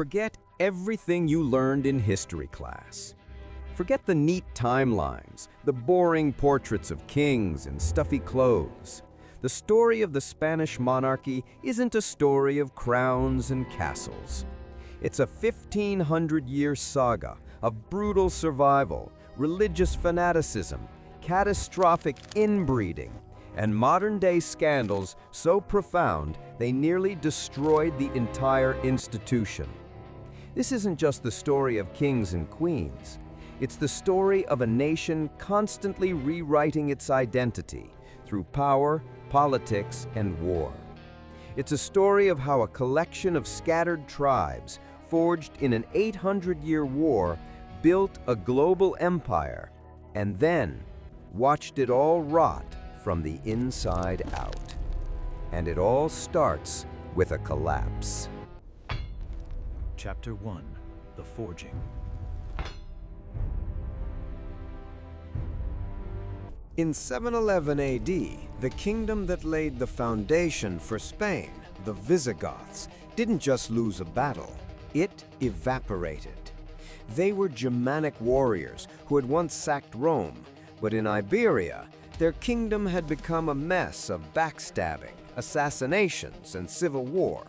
Forget everything you learned in history class. Forget the neat timelines, the boring portraits of kings in stuffy clothes. The story of the Spanish monarchy isn't a story of crowns and castles. It's a 1,500-year saga of brutal survival, religious fanaticism, catastrophic inbreeding, and modern-day scandals so profound they nearly destroyed the entire institution. This isn't just the story of kings and queens. It's the story of a nation constantly rewriting its identity through power, politics, and war. It's a story of how a collection of scattered tribes, forged in an 800-year war, built a global empire, and then watched it all rot from the inside out. And it all starts with a collapse. Chapter 1: The Forging. In 711 AD, the kingdom that laid the foundation for Spain, the Visigoths, didn't just lose a battle, it evaporated. They were Germanic warriors who had once sacked Rome, but in Iberia, their kingdom had become a mess of backstabbing, assassinations, and civil war.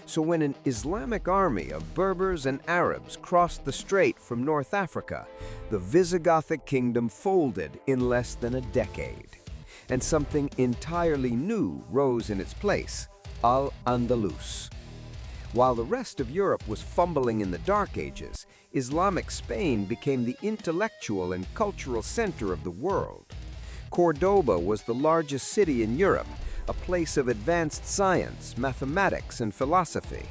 So when an Islamic army of Berbers and Arabs crossed the strait from North Africa, the Visigothic kingdom folded in less than a decade. And something entirely new rose in its place: Al-Andalus. While the rest of Europe was fumbling in the Dark Ages, Islamic Spain became the intellectual and cultural center of the world. Cordoba was the largest city in Europe, a place of advanced science, mathematics, and philosophy.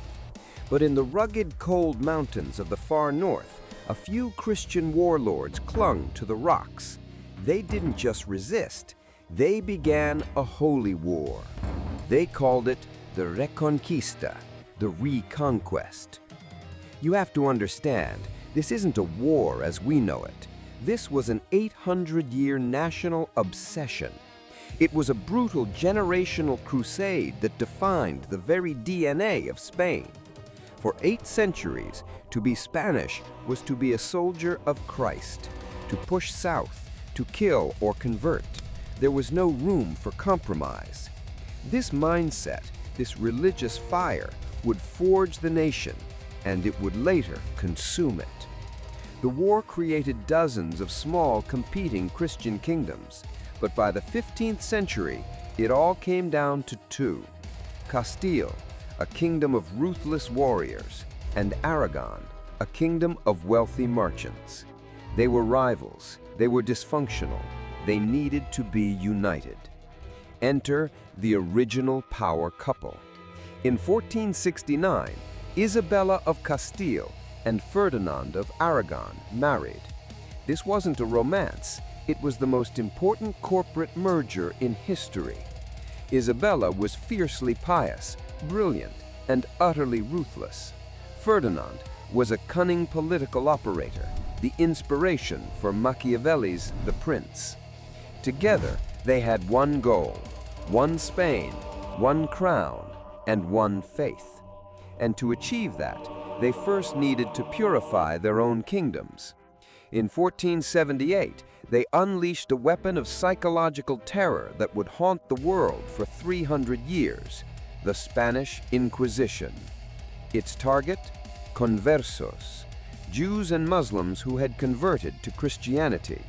But in the rugged, cold mountains of the far north, a few Christian warlords clung to the rocks. They didn't just resist, they began a holy war. They called it the Reconquista, the reconquest. You have to understand, this isn't a war as we know it. This was an 800-year national obsession. It was a brutal generational crusade that defined the very DNA of Spain. For 8 centuries, to be Spanish was to be a soldier of Christ, to push south, to kill or convert. There was no room for compromise. This mindset, this religious fire, would forge the nation, and it would later consume it. The war created dozens of small competing Christian kingdoms, but by the 15th century, it all came down to 2. Castile, a kingdom of ruthless warriors, and Aragon, a kingdom of wealthy merchants. They were rivals, they were dysfunctional, they needed to be united. Enter the original power couple. In 1469, Isabella of Castile and Ferdinand of Aragon married. This wasn't a romance, it was the most important corporate merger in history. Isabella was fiercely pious, brilliant, and utterly ruthless. Ferdinand was a cunning political operator, the inspiration for Machiavelli's The Prince. Together, they had one goal: one Spain, one crown, and one faith. And to achieve that, they first needed to purify their own kingdoms. In 1478, they unleashed a weapon of psychological terror that would haunt the world for 300 years, the Spanish Inquisition. Its target? Conversos, Jews and Muslims who had converted to Christianity.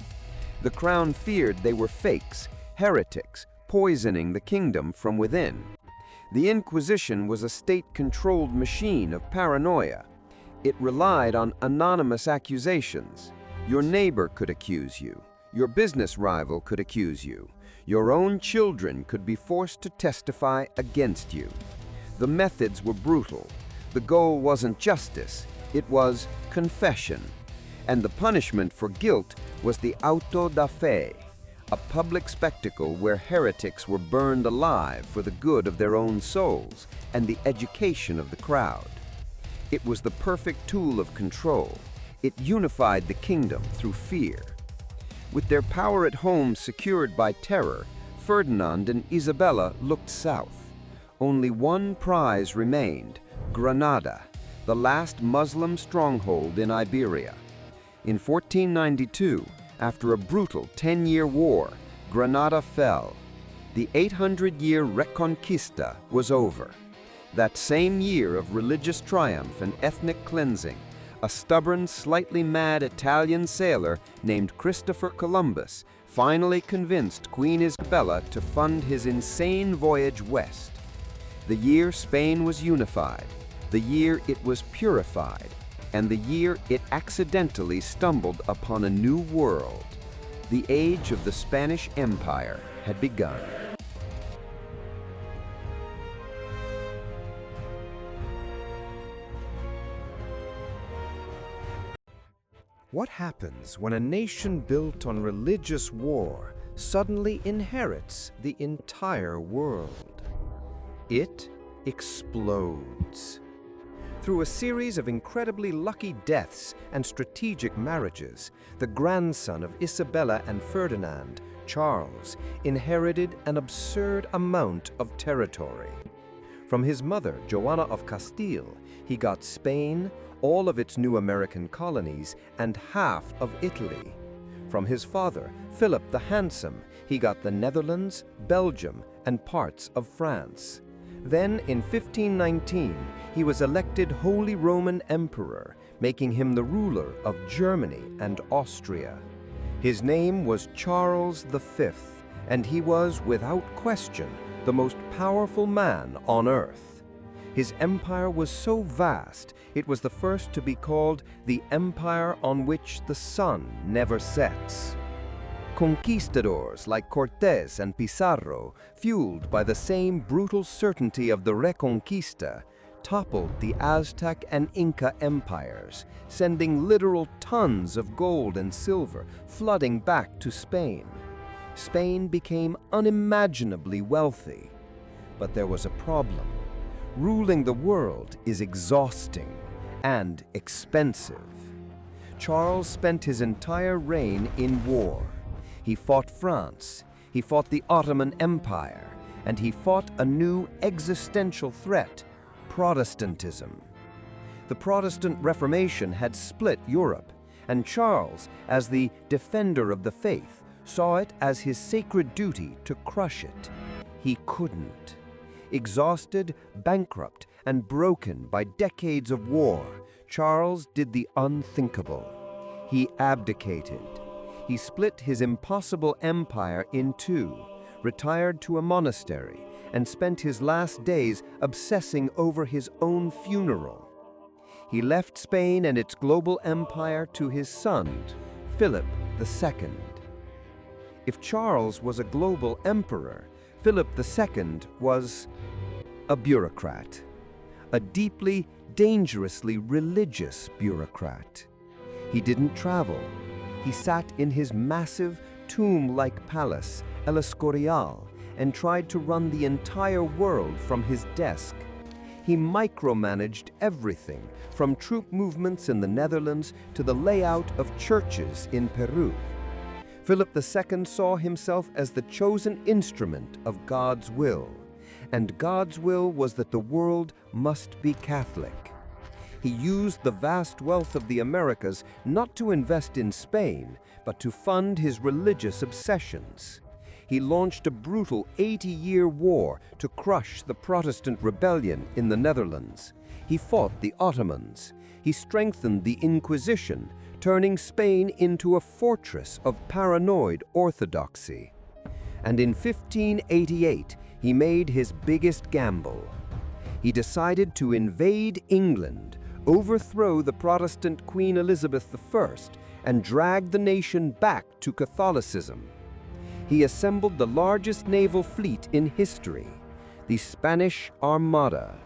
The crown feared they were fakes, heretics, poisoning the kingdom from within. The Inquisition was a state-controlled machine of paranoia. It relied on anonymous accusations. Your neighbor could accuse you. Your business rival could accuse you. Your own children could be forced to testify against you. The methods were brutal. The goal wasn't justice, it was confession. And the punishment for guilt was the auto da fe, a public spectacle where heretics were burned alive for the good of their own souls and the education of the crowd. It was the perfect tool of control. It unified the kingdom through fear. With their power at home secured by terror, Ferdinand and Isabella looked south. Only one prize remained: Granada, the last Muslim stronghold in Iberia. In 1492, after a brutal 10-year war, Granada fell. The 800-year Reconquista was over. That same year of religious triumph and ethnic cleansing, a stubborn, slightly mad Italian sailor named Christopher Columbus finally convinced Queen Isabella to fund his insane voyage west. The year Spain was unified, the year it was purified, and the year it accidentally stumbled upon a new world. The age of the Spanish Empire had begun. What happens when a nation built on religious war suddenly inherits the entire world? It explodes. Through a series of incredibly lucky deaths and strategic marriages, the grandson of Isabella and Ferdinand, Charles, inherited an absurd amount of territory. From his mother, Joanna of Castile, he got Spain, all of its new American colonies, and half of Italy. From his father, Philip the Handsome, he got the Netherlands, Belgium, and parts of France. Then, in 1519, he was elected Holy Roman Emperor, making him the ruler of Germany and Austria. His name was Charles V, and he was, without question, the most powerful man on earth. His empire was so vast, it was the first to be called the empire on which the sun never sets. Conquistadors like Cortés and Pizarro, fueled by the same brutal certainty of the Reconquista, toppled the Aztec and Inca empires, sending literal tons of gold and silver flooding back to Spain. Spain became unimaginably wealthy. But there was a problem. Ruling the world is exhausting and expensive. Charles spent his entire reign in war. He fought France, he fought the Ottoman Empire, and he fought a new existential threat, Protestantism. The Protestant Reformation had split Europe, and Charles, as the defender of the faith, saw it as his sacred duty to crush it. He couldn't. Exhausted, bankrupt, and broken by decades of war, Charles did the unthinkable. He abdicated. He split his impossible empire in two, retired to a monastery, and spent his last days obsessing over his own funeral. He left Spain and its global empire to his son, Philip II. If Charles was a global emperor, Philip II was a bureaucrat, a deeply, dangerously religious bureaucrat. He didn't travel. He sat in his massive, tomb-like palace, El Escorial, and tried to run the entire world from his desk. He micromanaged everything, from troop movements in the Netherlands to the layout of churches in Peru. Philip II saw himself as the chosen instrument of God's will, and God's will was that the world must be Catholic. He used the vast wealth of the Americas not to invest in Spain, but to fund his religious obsessions. He launched a brutal 80-year war to crush the Protestant rebellion in the Netherlands. He fought the Ottomans. He strengthened the Inquisition, turning Spain into a fortress of paranoid orthodoxy. And in 1588, he made his biggest gamble. He decided to invade England, overthrow the Protestant Queen Elizabeth I, and drag the nation back to Catholicism. He assembled the largest naval fleet in history, the Spanish Armada.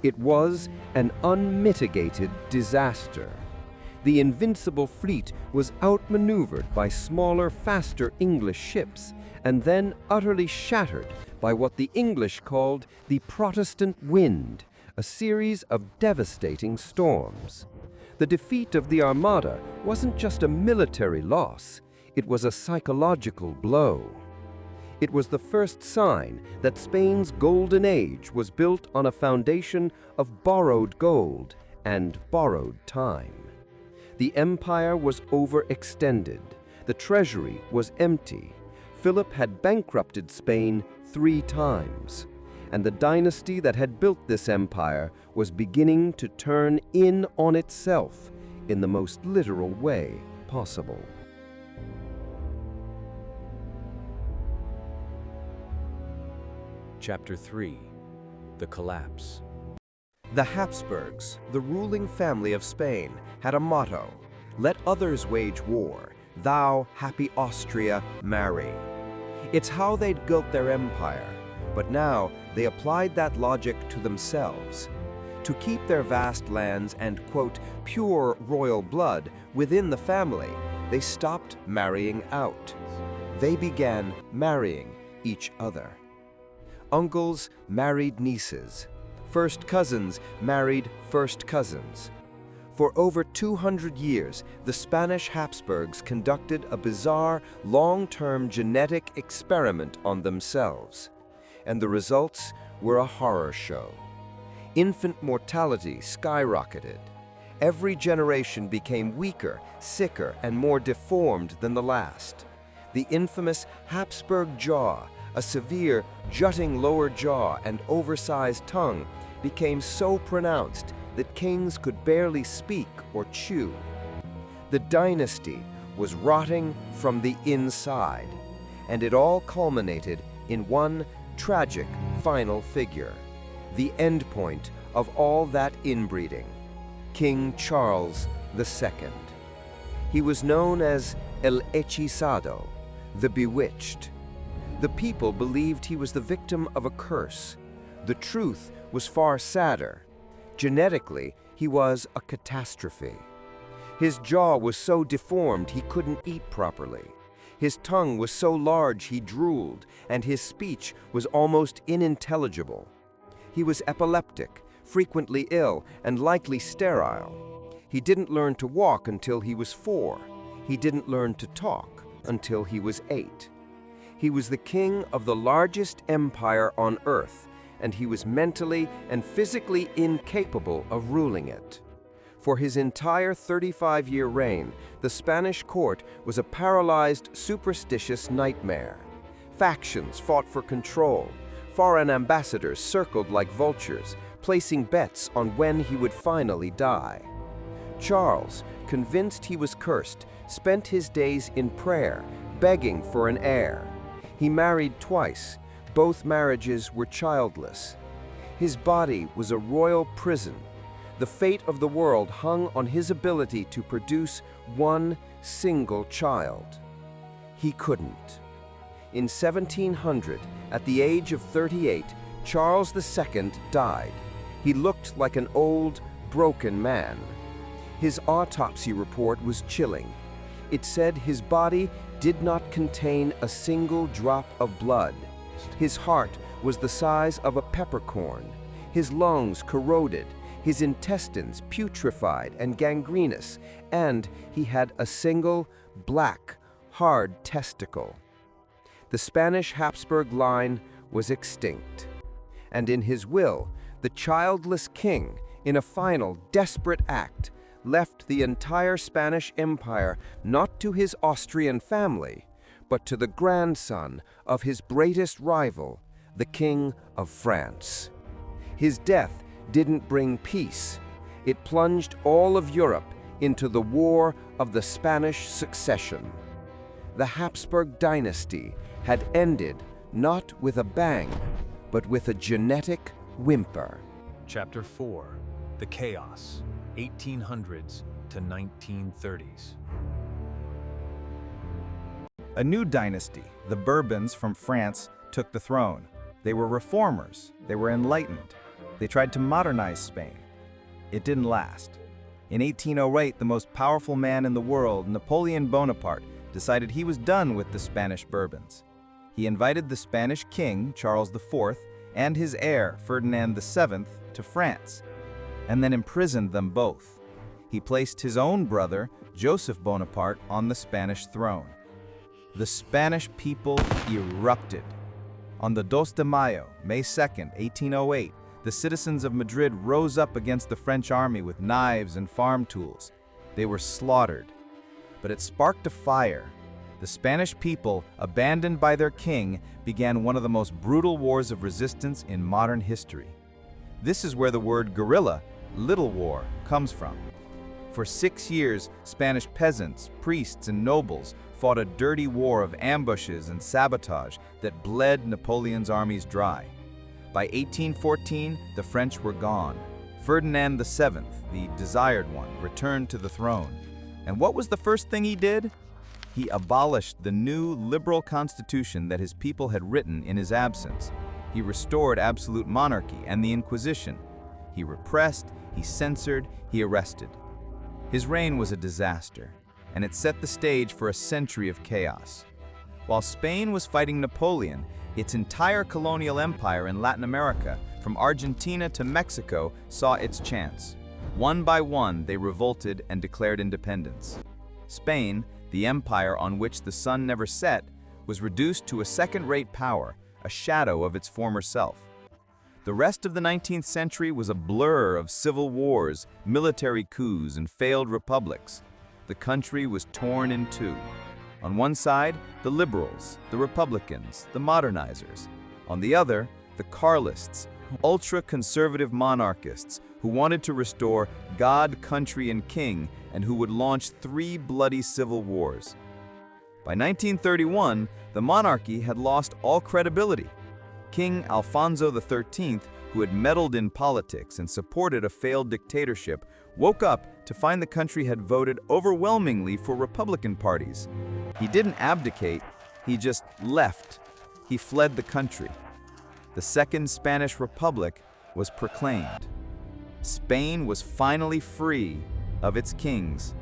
It was an unmitigated disaster. The invincible fleet was outmaneuvered by smaller, faster English ships, and then utterly shattered by what the English called the Protestant wind, a series of devastating storms. The defeat of the Armada wasn't just a military loss, it was a psychological blow. It was the first sign that Spain's golden age was built on a foundation of borrowed gold and borrowed time. The empire was overextended. The treasury was empty. Philip had bankrupted Spain 3 times, and the dynasty that had built this empire was beginning to turn in on itself in the most literal way possible. Chapter 3. The Collapse. The Habsburgs, the ruling family of Spain, had a motto: "Let others wage war, thou, happy Austria, marry." It's how they'd built their empire, but now they applied that logic to themselves. To keep their vast lands and, quote, pure royal blood within the family, they stopped marrying out. They began marrying each other. Uncles married nieces. First cousins married first cousins. For over 200 years, the Spanish Habsburgs conducted a bizarre, long-term genetic experiment on themselves. And the results were a horror show. Infant mortality skyrocketed. Every generation became weaker, sicker, and more deformed than the last. The infamous Habsburg jaw, a severe, jutting lower jaw and oversized tongue, became so pronounced that kings could barely speak or chew. The dynasty was rotting from the inside, and it all culminated in one tragic final figure, the endpoint of all that inbreeding, King Charles II. He was known as El Hechizado, the Bewitched. The people believed he was the victim of a curse. The truth was far sadder. Genetically, he was a catastrophe. His jaw was so deformed he couldn't eat properly. His tongue was so large he drooled, and his speech was almost unintelligible. He was epileptic, frequently ill, and likely sterile. He didn't learn to walk until he was 4. He didn't learn to talk until he was 8. He was the king of the largest empire on earth, and he was mentally and physically incapable of ruling it. For his entire 35-year reign, the Spanish court was a paralyzed, superstitious nightmare. Factions fought for control. Foreign ambassadors circled like vultures, placing bets on when he would finally die. Charles, convinced he was cursed, spent his days in prayer, begging for an heir. He married twice. Both marriages were childless. His body was a royal prison. The fate of the world hung on his ability to produce one single child. He couldn't. In 1700, at the age of 38, Charles II died. He looked like an old, broken man. His autopsy report was chilling. It said his body did not contain a single drop of blood. His heart was the size of a peppercorn. His lungs corroded, his intestines putrefied and gangrenous, and he had a single, black, hard testicle. The Spanish Habsburg line was extinct. And in his will, the childless king, in a final, desperate act, left the entire Spanish Empire not to his Austrian family, but to the grandson of his greatest rival, the King of France. His death didn't bring peace. It plunged all of Europe into the War of the Spanish Succession. The Habsburg dynasty had ended not with a bang, but with a genetic whimper. Chapter 4. The Chaos, 1800s to 1930s. A new dynasty, the Bourbons from France, took the throne. They were reformers. They were enlightened. They tried to modernize Spain. It didn't last. In 1808, the most powerful man in the world, Napoleon Bonaparte, decided he was done with the Spanish Bourbons. He invited the Spanish king, Charles IV, and his heir, Ferdinand VII, to France, and then imprisoned them both. He placed his own brother, Joseph Bonaparte, on the Spanish throne. The Spanish people erupted. On the 2 de Mayo, May 2, 1808, The citizens of Madrid rose up against the French army with knives and farm tools. They were slaughtered. But it sparked a fire. The Spanish people, abandoned by their king, began one of the most brutal wars of resistance in modern history. This is where the word guerrilla, little war, comes from. For 6 years, Spanish peasants, priests, and nobles fought a dirty war of ambushes and sabotage that bled Napoleon's armies dry. By 1814, the French were gone. Ferdinand VII, the desired one, returned to the throne. And what was the first thing he did? He abolished the new liberal constitution that his people had written in his absence. He restored absolute monarchy and the Inquisition. He repressed, he censored, he arrested. His reign was a disaster, and it set the stage for a century of chaos. While Spain was fighting Napoleon, its entire colonial empire in Latin America, from Argentina to Mexico, saw its chance. One by one, they revolted and declared independence. Spain, the empire on which the sun never set, was reduced to a second-rate power, a shadow of its former self. The rest of the 19th century was a blur of civil wars, military coups, and failed republics. The country was torn in two. On one side, the liberals, the republicans, the modernizers. On the other, the Carlists, ultra-conservative monarchists who wanted to restore God, country, and king, and who would launch 3 bloody civil wars. By 1931, the monarchy had lost all credibility. King Alfonso XIII, who had meddled in politics and supported a failed dictatorship, woke up to find the country had voted overwhelmingly for Republican parties. He didn't abdicate, he just left. He fled the country. The Second Spanish Republic was proclaimed. Spain was finally free of its kings.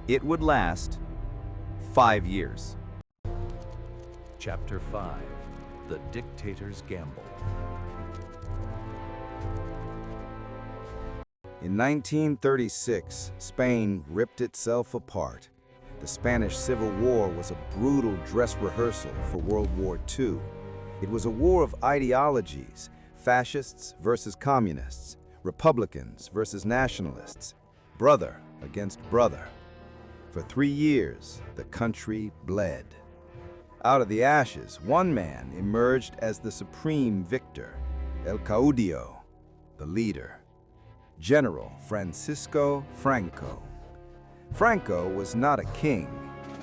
It would last 5 years. Chapter 5. The Dictator's Gamble. In 1936, Spain ripped itself apart. The Spanish Civil War was a brutal dress rehearsal for World War II. It was a war of ideologies, fascists versus communists, Republicans versus nationalists, brother against brother. For 3 years, the country bled. Out of the ashes, one man emerged as the supreme victor, El Caudillo, the leader, General Francisco Franco. Franco was not a king.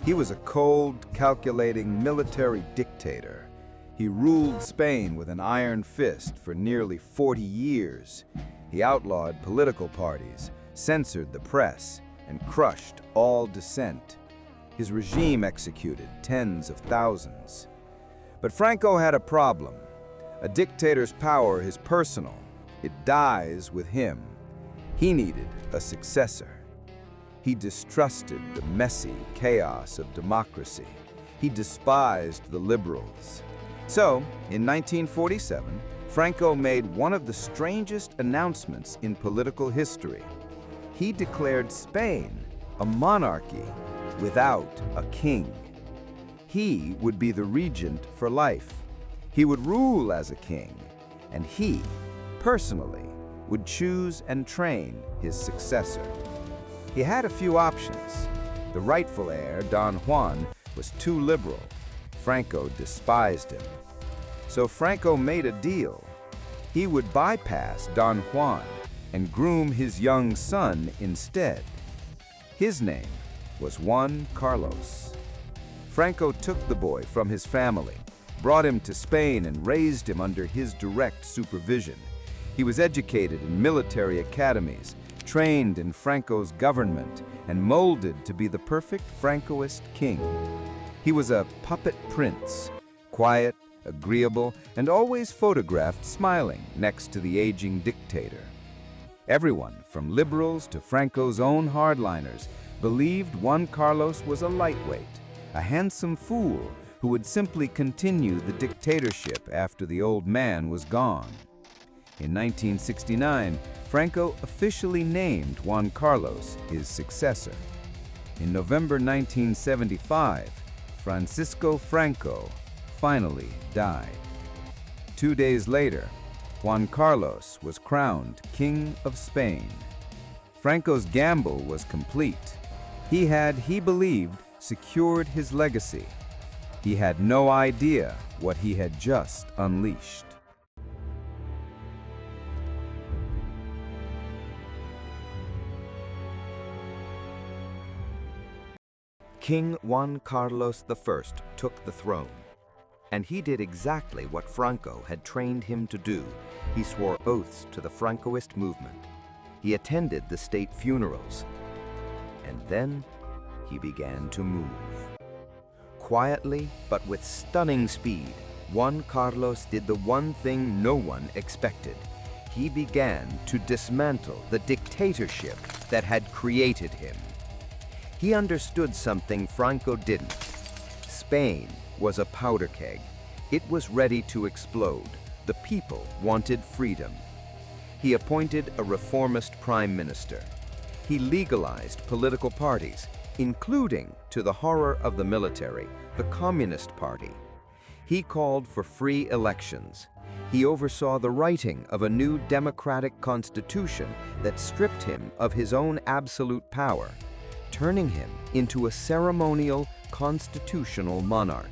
He was a cold, calculating military dictator. He ruled Spain with an iron fist for nearly 40 years. He outlawed political parties, censored the press, and crushed all dissent. His regime executed tens of thousands. But Franco had a problem. A dictator's power is personal. It dies with him. He needed a successor. He distrusted the messy chaos of democracy. He despised the liberals. So, in 1947, Franco made one of the strangest announcements in political history. He declared Spain a monarchy without a king. He would be the regent for life. He would rule as a king, and he, personally, would choose and train his successor. He had a few options. The rightful heir, Don Juan, was too liberal. Franco despised him. So Franco made a deal. He would bypass Don Juan and groom his young son instead. His name was Juan Carlos. Franco took the boy from his family, brought him to Spain, and raised him under his direct supervision. He was educated in military academies, trained in Franco's government, and molded to be the perfect Francoist king. He was a puppet prince, quiet, agreeable, and always photographed smiling next to the aging dictator. Everyone, from liberals to Franco's own hardliners, believed Juan Carlos was a lightweight, a handsome fool who would simply continue the dictatorship after the old man was gone. In 1969, Franco officially named Juan Carlos his successor. In November 1975, Francisco Franco finally died. 2 days later, Juan Carlos was crowned King of Spain. Franco's gamble was complete. He had, he believed, secured his legacy. He had no idea what he had just unleashed. King Juan Carlos I took the throne, and he did exactly what Franco had trained him to do. He swore oaths to the Francoist movement. He attended the state funerals, and then he began to move. Quietly, but with stunning speed, Juan Carlos did the one thing no one expected. He began to dismantle the dictatorship that had created him. He understood something Franco didn't. Spain was a powder keg. It was ready to explode. The people wanted freedom. He appointed a reformist prime minister. He legalized political parties, including, to the horror of the military, the Communist Party. He called for free elections. He oversaw the writing of a new democratic constitution that stripped him of his own absolute power, turning him into a ceremonial constitutional monarch.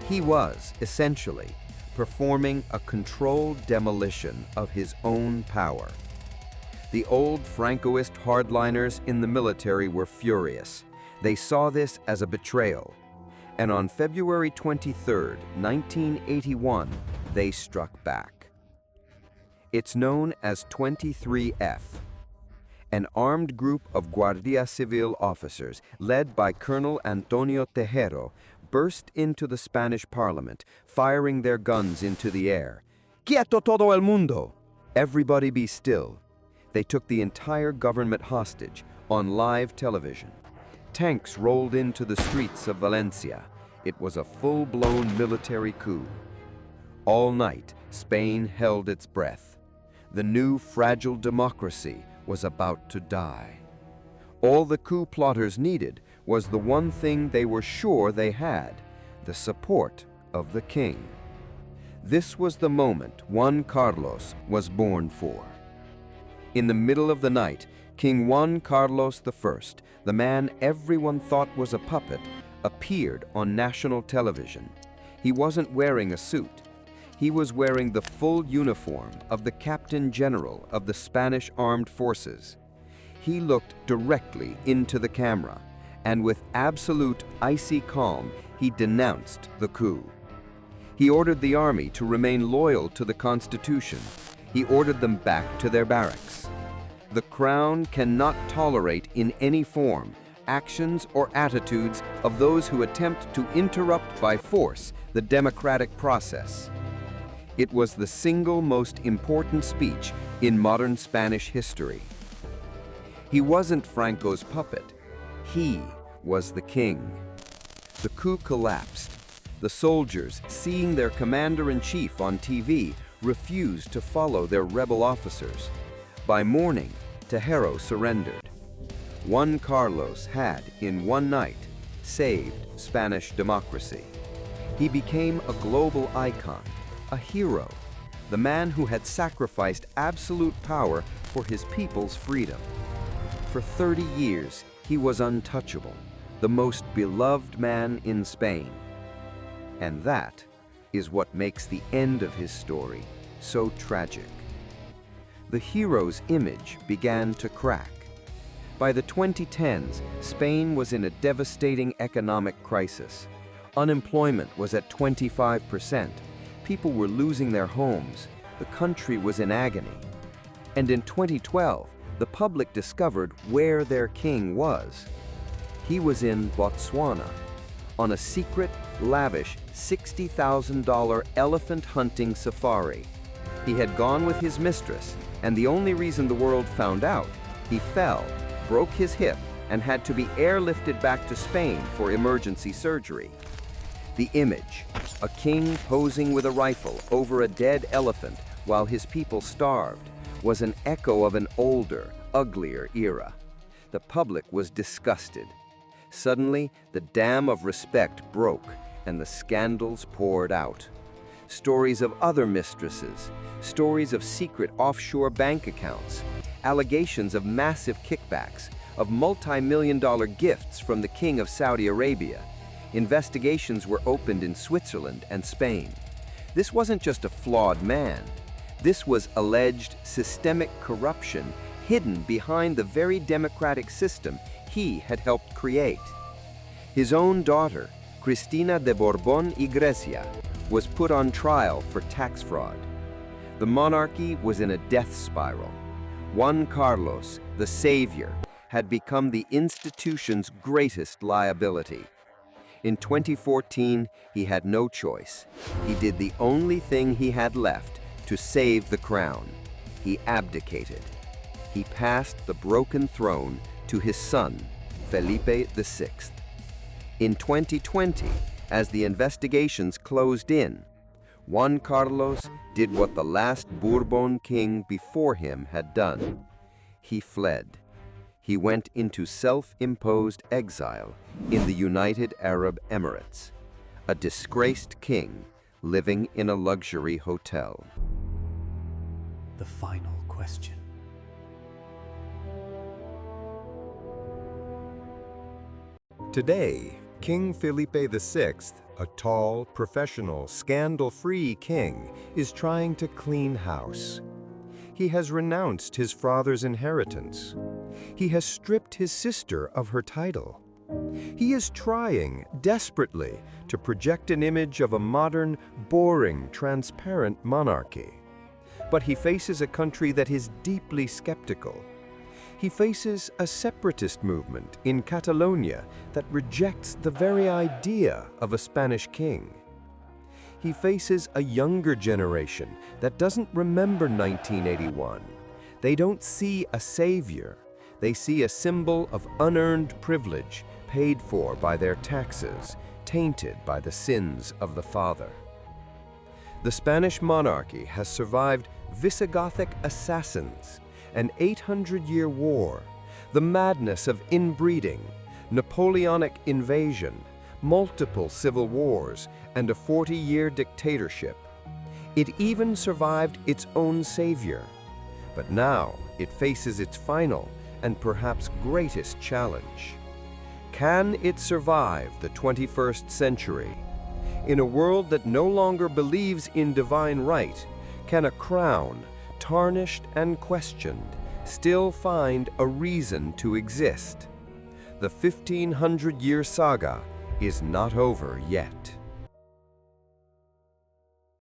He was, essentially, performing a controlled demolition of his own power. The old Francoist hardliners in the military were furious. They saw this as a betrayal. And on February 23, 1981, they struck back. It's known as 23F. An armed group of Guardia Civil officers, led by Colonel Antonio Tejero, burst into the Spanish parliament, firing their guns into the air. "Quieto todo el mundo!" Everybody be still. They took the entire government hostage on live television. Tanks rolled into the streets of Valencia. It was a full-blown military coup. All night, Spain held its breath. The new fragile democracy was about to die. All the coup plotters needed was the one thing they were sure they had: the support of the king. This was the moment Juan Carlos was born for. In the middle of the night, King Juan Carlos I, the man everyone thought was a puppet, appeared on national television. He wasn't wearing a suit. He was wearing the full uniform of the Captain General of the Spanish Armed Forces. He looked directly into the camera, and with absolute icy calm, he denounced the coup. He ordered the army to remain loyal to the Constitution. He ordered them back to their barracks. The Crown cannot tolerate in any form actions or attitudes of those who attempt to interrupt by force the democratic process. It was the single most important speech in modern Spanish history. He wasn't Franco's puppet. He was the king. The coup collapsed. The soldiers, seeing their commander-in-chief on TV, refused to follow their rebel officers. By morning, Tejero surrendered. Juan Carlos had, in one night, saved Spanish democracy. He became a global icon, a hero, the man who had sacrificed absolute power for his people's freedom. For 30 years, he was untouchable, the most beloved man in Spain. And that is what makes the end of his story so tragic. The hero's image began to crack. By the 2010s, Spain was in a devastating economic crisis. Unemployment was at 25%. People were losing their homes. The country was in agony. And in 2012, the public discovered where their king was. He was in Botswana, on a secret, lavish $60,000 elephant hunting safari. He had gone with his mistress, and the only reason the world found out, he fell, broke his hip, and had to be airlifted back to Spain for emergency surgery. The image, a king posing with a rifle over a dead elephant while his people starved, was an echo of an older, uglier era. The public was disgusted. Suddenly, the dam of respect broke, and the scandals poured out. stories of other mistresses, stories of secret offshore bank accounts, allegations of massive kickbacks, of multi-million-dollar gifts from the King of Saudi Arabia. Investigations were opened in Switzerland and Spain. This wasn't just a flawed man. This was alleged systemic corruption hidden behind the very democratic system he had helped create. His own daughter, Cristina de Borbón Iglesia, was put on trial for tax fraud. The monarchy was in a death spiral. Juan Carlos, the savior, had become the institution's greatest liability. In 2014, he had no choice. He did the only thing he had left to save the crown. He abdicated. He passed the broken throne to his son, Felipe VI. In 2020, as the investigations closed in, Juan Carlos did what the last Bourbon king before him had done. He fled. He went into self-imposed exile in the United Arab Emirates, a disgraced king living in a luxury hotel. The final question. Today, King Felipe VI, a tall, professional, scandal-free king, is trying to clean house. He has renounced his father's inheritance. He has stripped his sister of her title. He is trying, desperately, to project an image of a modern, boring, transparent monarchy. But he faces a country that is deeply skeptical. He faces a separatist movement in Catalonia that rejects the very idea of a Spanish king. He faces a younger generation that doesn't remember 1981. They don't see a savior. They see a symbol of unearned privilege paid for by their taxes, tainted by the sins of the father. The Spanish monarchy has survived Visigothic assassins, an 800-year war, the madness of inbreeding, Napoleonic invasion, multiple civil wars, and a 40-year dictatorship. It even survived its own savior. But now it faces its final and perhaps greatest challenge. Can it survive the 21st century? In a world that no longer believes in divine right, can a crown, tarnished and questioned, still find a reason to exist? The 1500-year saga is not over yet.